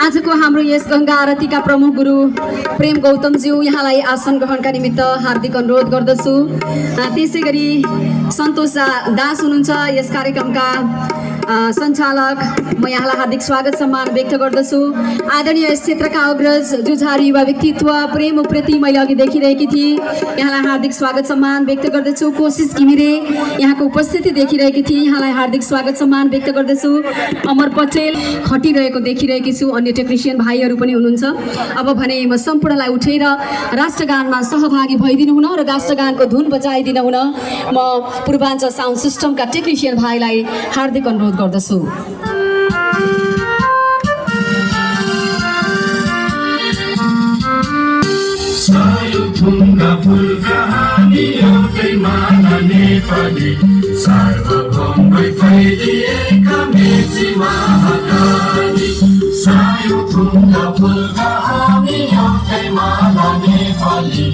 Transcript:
आजको हाम्रो यस गंगा आरतीका प्रमुख गुरु प्रेम गौतमज्यू यहाँलाई आसन ग्रहणका निमित्त हार्दिक अनुरोध गर्दछु। त्यसैगरी सन्तोष दास हुनुहुन्छ यस कार्यक्रमका सञ्चालक, म यहाँलाई हार्दिक स्वागत सम्मान व्यक्त गर्दछु। आदरणीय यस क्षेत्रका अग्रज जुझारू युवा व्यक्तित्व प्रेम उप्रेती मैले अघि देखिरहेकी थिएँ, यहाँलाई हार्दिक स्वागत सम्मान व्यक्त गर्दछु। कोशिश घिमिरे यहाँको उपस्थिति देखिरहेकी थिएँ, यहाँलाई हार्दिक स्वागत सम्मान व्यक्त गर्दछु। अमर पटेल खटिरहेको देखिरहेकी छु, अन्य टेक्निसियन भाइहरू पनि हुनुहुन्छ। अब भने म सम्पूर्णलाई उठेर राष्ट्रगानमा सहभागी भइदिनु हुन र राष्ट्रगानको धुन बजाइदिनु हुन म पूर्वाञ्चल साउन्ड सिस्टमका टेक्निसियन भाइलाई हार्दिक अनुरोध गर्दछु। सार्वभौम फैलिएका मेची महाकाली सायो थुङ्गा फुलका हामी एउटै माला नेपाली